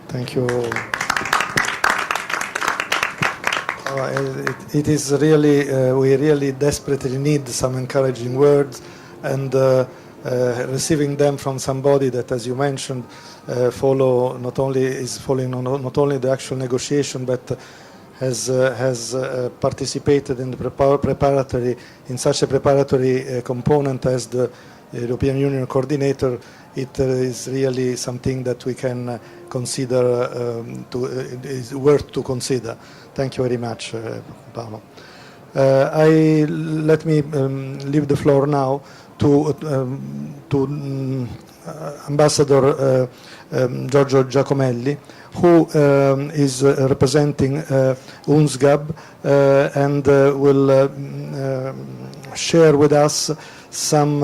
Thank you. It is really, we really desperately need some encouraging words, and receiving them from somebody that, as you mentioned, following not only the actual negotiation, but has participated in the in such a preparatory component as the European Union coordinator. It is really something that we can consider is worth to consider. Thank you very much, Paolo. Let me leave the floor now to Ambassador Giorgio Giacomelli, who is representing UNSGAB and will share with us some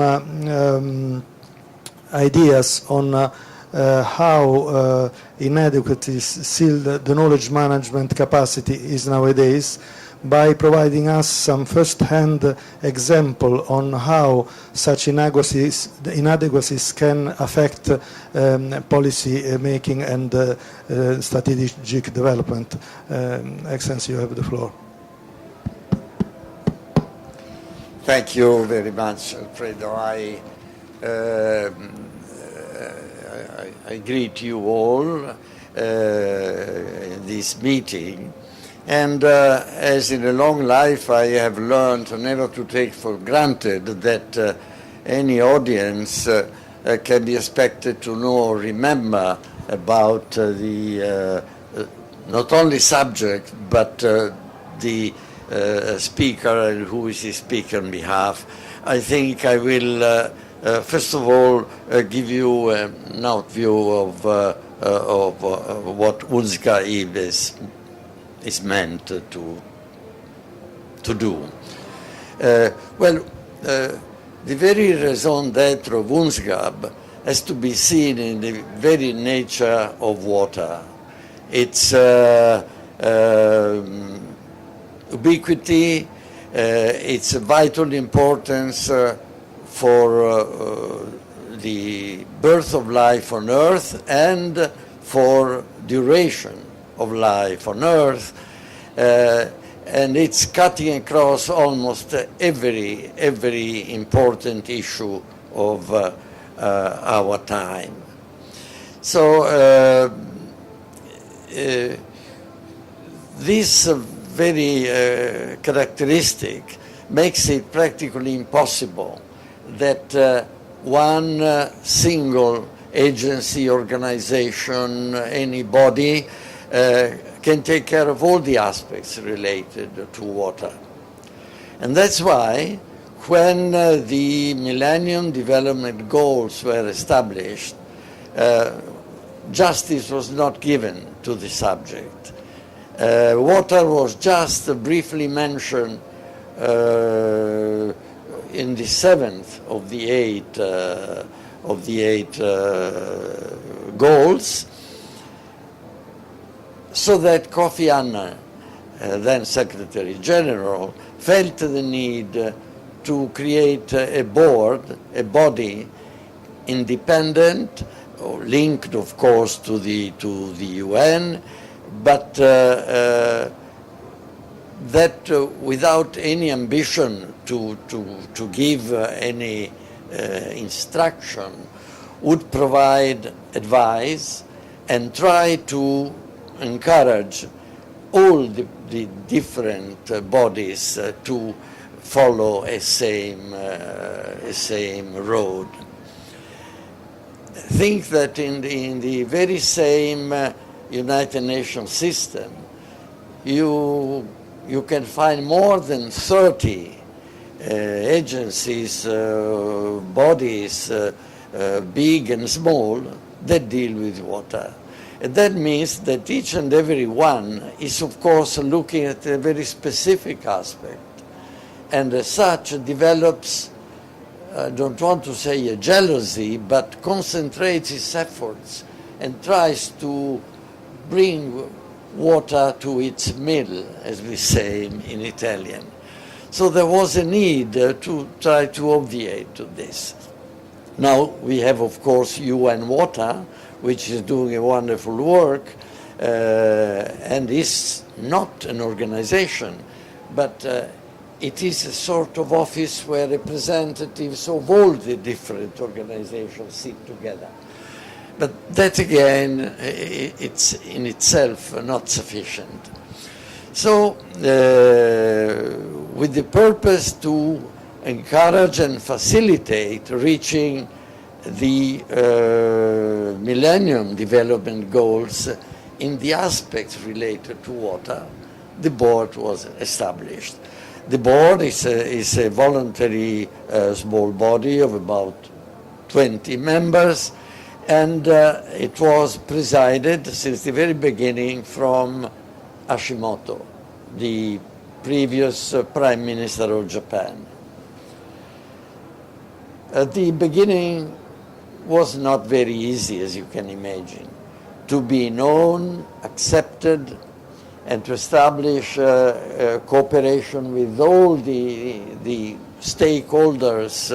ideas on how inadequate still the knowledge management capacity is nowadays, by providing us some first-hand example on how such inadequacies can affect policy making and strategic development. Excellency, you have the floor. Thank you very much, Alfredo. I greet you all in this meeting. And as in a long life, I have learned never to take for granted that any audience can be expected to know or remember about the not only subject, but the speaker and who is the speaker on behalf. I think I will, first of all, give you an overview of what UNSGAB is meant to do. Well, the very raison d'etre of UNSGAB has to be seen in the very nature of water. Its ubiquity, its vital importance for the birth of life on Earth and for duration of life on Earth, and it's cutting across almost every important issue of our time. So this very characteristic makes it practically impossible that one single agency, organization, anybody can take care of all the aspects related to water. And that's why when the Millennium Development Goals were established, justice was not given to the subject. Water was just briefly mentioned in the seventh of the eight goals, so that Kofi Annan, then Secretary General, felt the need to create a board, a body, independent, linked, of course, to the UN, but that without any ambition to give any instruction, would provide advice and try to encourage all the different bodies to follow a same road. Think that in the very same United Nations system, you can find more than 30 agencies, bodies, big and small, that deal with water. And that means that each and every one is, of course, looking at a very specific aspect, and as such develops, I don't want to say a jealousy, but concentrates its efforts and tries to bring water to its middle, as we say in Italian. So there was a need to try to obviate to this. Now we have, of course, UN Water, which is doing a wonderful work, and is not an organization, but it is a sort of office where representatives of all the different organizations sit together. But that again, it's in itself not sufficient. So, with the purpose to encourage and facilitate reaching the Millennium Development Goals in the aspects related to water, the board was established. The board is a voluntary small body of about 20 members, and it was presided since the very beginning from Hashimoto, the previous Prime Minister of Japan. At the beginning was not very easy, as you can imagine, to be known, accepted, and to establish cooperation with all the stakeholders,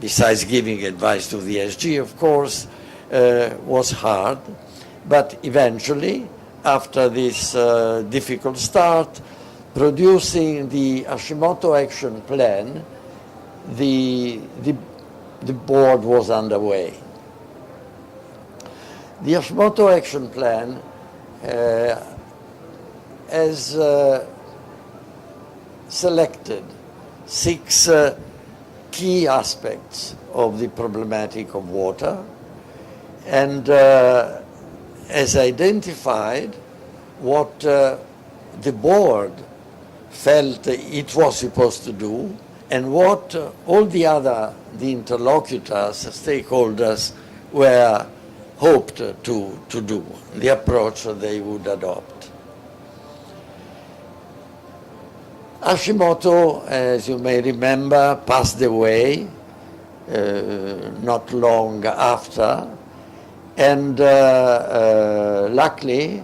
besides giving advice to the SG, of course, was hard. But eventually, after this difficult start, producing the Hashimoto Action Plan, the board was underway. The Hashimoto Action Plan has selected 6 key aspects of the problematic of water, and has identified what the board felt it was supposed to do, and what all the interlocutors, stakeholders, were hoped to do, the approach they would adopt. Hashimoto, as you may remember, passed away not long after, and luckily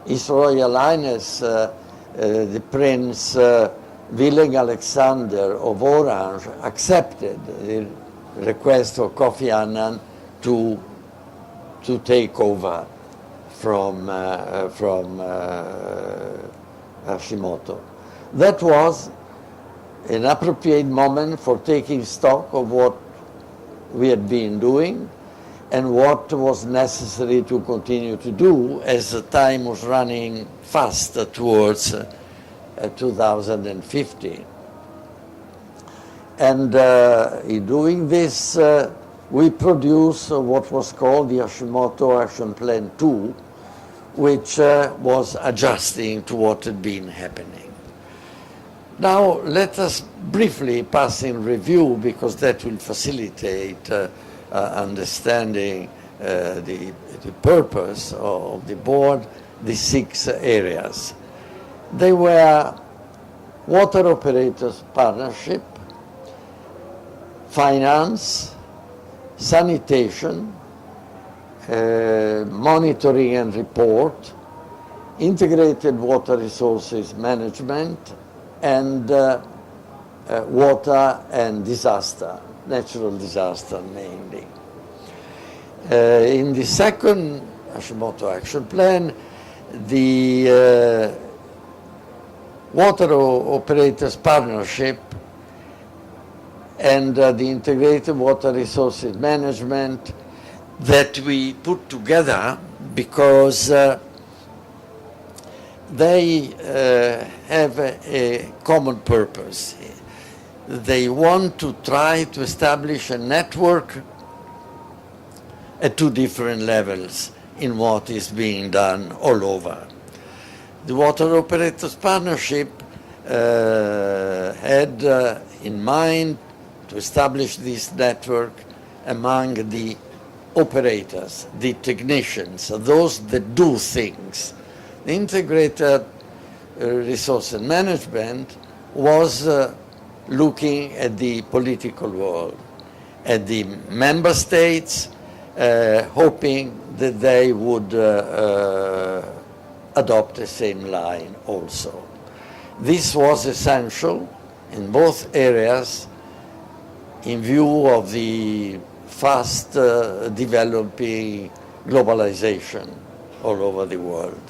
His Royal Highness the Prince Willem Alexander of Orange accepted the request of Kofi Annan to take over from Hashimoto. That was an appropriate moment for taking stock of what we had been doing and what was necessary to continue to do as the time was running fast towards 2050. And in doing this, we produced what was called the Hashimoto Action Plan 2, which was adjusting to what had been happening. Now let us briefly pass in review, because that will facilitate understanding the purpose of the board, the 6 areas. They were water operators partnership, finance, sanitation, monitoring and report, integrated water resources management, and water and disaster, natural disaster mainly. In the second Hashimoto Action Plan, the water operators partnership and the integrated water resources management that we put together because they have a common purpose. They want to try to establish a network at 2 different levels in what is being done all over. The Water Operators Partnership had in mind to establish this network among the operators, the technicians, those that do things. The integrated resource and management was looking at the political world, at the member states, hoping that they would adopt the same line also. This was essential in both areas in view of the fast developing globalization all over the world.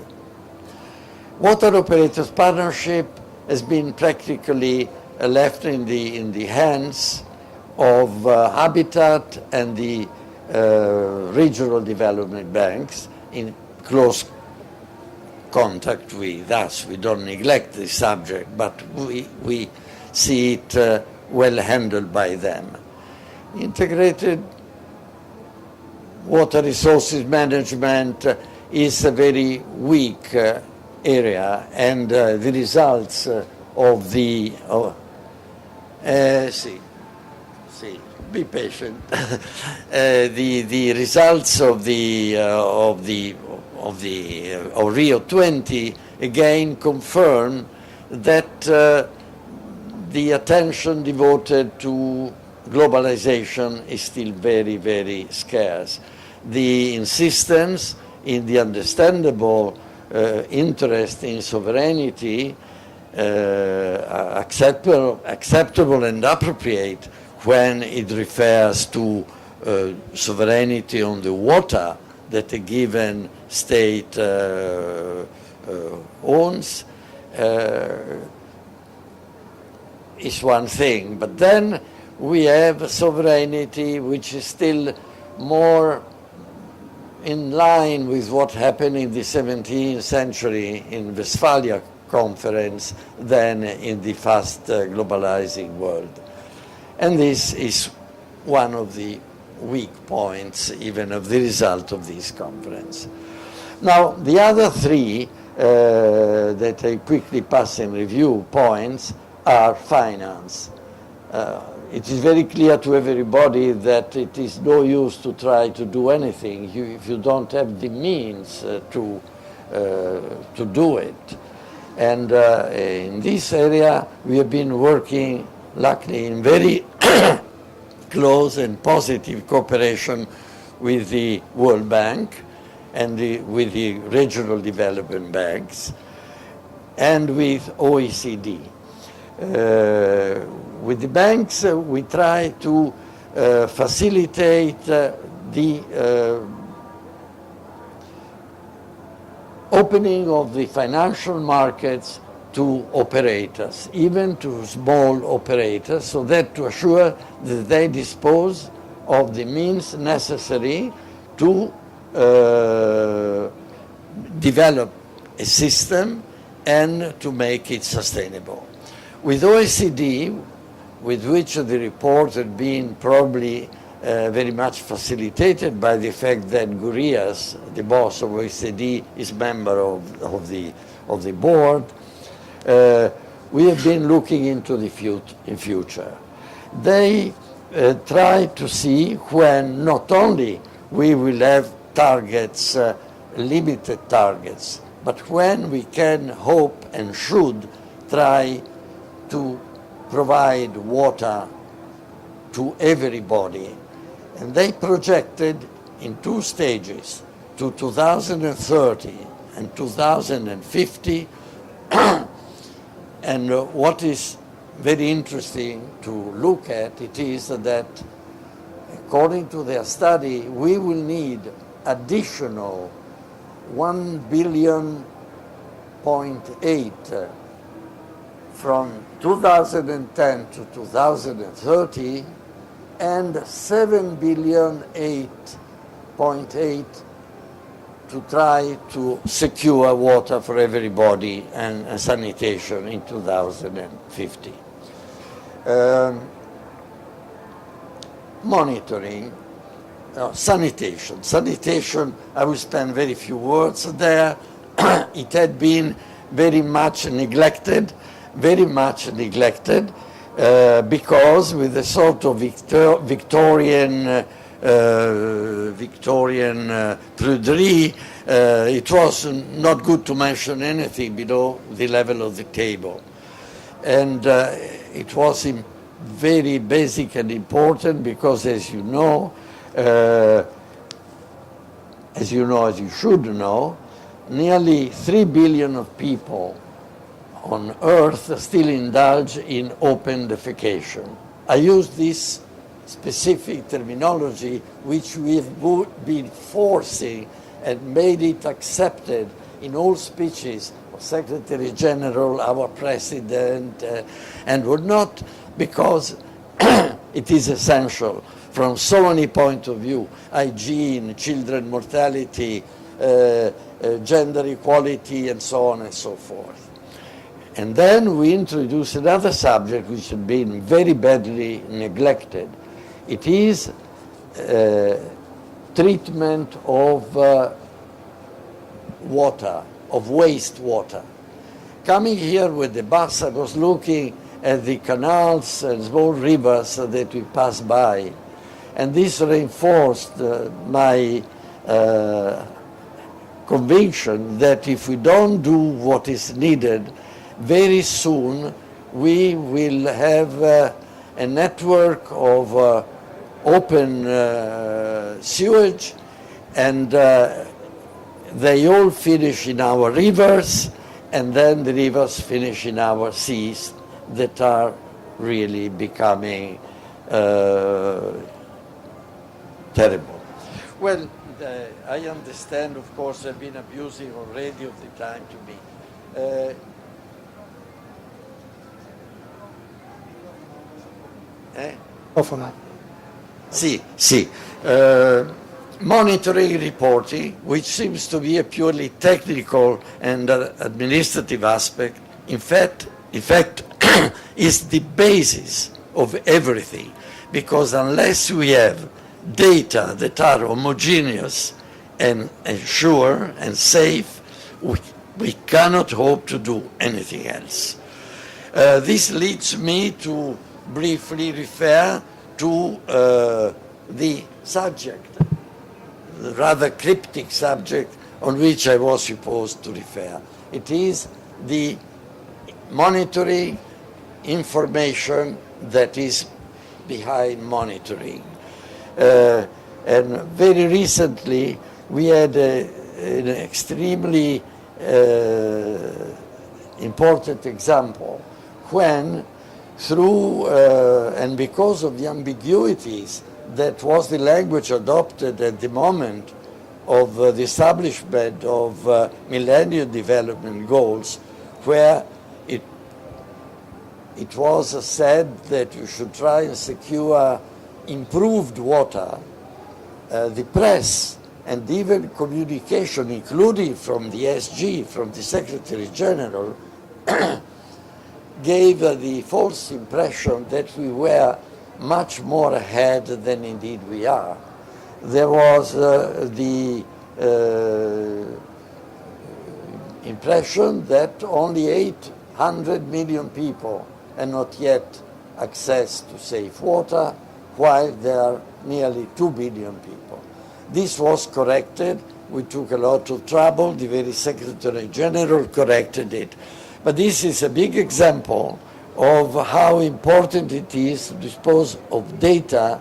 Water Operators Partnership has been practically left in the hands of Habitat and the regional development banks in close contact with us. We don't neglect the subject, but we see it well handled by them. Integrated water resources management is a very weak area, and the results of the be patient. The results of Rio 20 again confirm that the attention devoted to globalization is still very, very scarce. The insistence in the understandable interest in sovereignty, acceptable and appropriate when it refers to sovereignty on the water that a given state owns, is one thing. But then we have sovereignty which is still more in line with what happened in the 17th century in Westphalia Conference than in the fast globalizing world. And this is one of the weak points even of the result of this conference. Now, the other three that I quickly pass in review points are finance. It is very clear to everybody that it is no use to try to do anything if you don't have the means to do it. And in this area, we have been working, luckily, in very close and positive cooperation with the World Bank and with the regional development banks and with OECD. With the banks, we try to facilitate the opening of the financial markets to operators, even to small operators, so that to assure that they dispose of the means necessary to develop a system and to make it sustainable. With OECD, with which the report had been probably very much facilitated by the fact that Gurias, the boss of OECD, is member of the board, we have been looking into the future. They try to see when not only we will have targets, limited targets, but when we can hope and should try to provide water to everybody. And they projected in two stages, to 2030 and 2050. And what is very interesting to look at, it is that according to their study, we will need additional 1.8 billion from 2010 to 2030 and 7.8 billion to try to secure water for everybody and sanitation in 2050. Monitoring, sanitation. Sanitation, I will spend very few words there. It had been very much neglected because with a sort of Victorian pruderie, it was not good to mention anything below the level of the table. And it was very basic and important because, as you should know, nearly 3 billion of people on Earth still indulge in open defecation. I use this specific terminology which we have been forcing and made it accepted in all speeches of Secretary General, our President, and whatnot, because it is essential from so many points of view: hygiene, children mortality, gender equality, and so on and so forth. And then we introduce another subject which has been very badly neglected. It is treatment of water, of wastewater. Coming here with the bus, I was looking at the canals and small rivers that we pass by, and this reinforced my conviction that if we don't do what is needed, very soon we will have a network of open sewage, and they all finish in our rivers, and then the rivers finish in our seas that are really becoming terrible. Well, I understand, of course, I've been abusing already of the time to me. Sì. Monitoring reporting, which seems to be a purely technical and administrative aspect, in fact, is the basis of everything, because unless we have data that are homogeneous and sure and safe, we cannot hope to do anything else. This leads me to briefly refer to the subject, the rather cryptic subject on which I was supposed to refer. It is the monitoring information that is behind monitoring. And very recently we had an extremely important example when, through and because of the ambiguities that was the language adopted at the moment of the establishment of Millennium Development Goals, where it was said that you should try and secure improved water, the press and even communication, including from the SG, from the Secretary General, gave the false impression that we were much more ahead than indeed we are. There was the impression that only 800 million people had not yet access to safe water, while there are nearly 2 billion people. This was corrected. We took a lot of trouble. The very Secretary General corrected it. But this is a big example of how important it is to dispose of data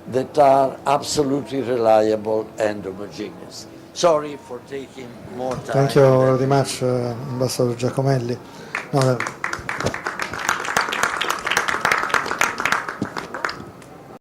that are absolutely reliable and homogeneous. Sorry for taking more time. Thank you very much, Ambassador Giacomelli. No,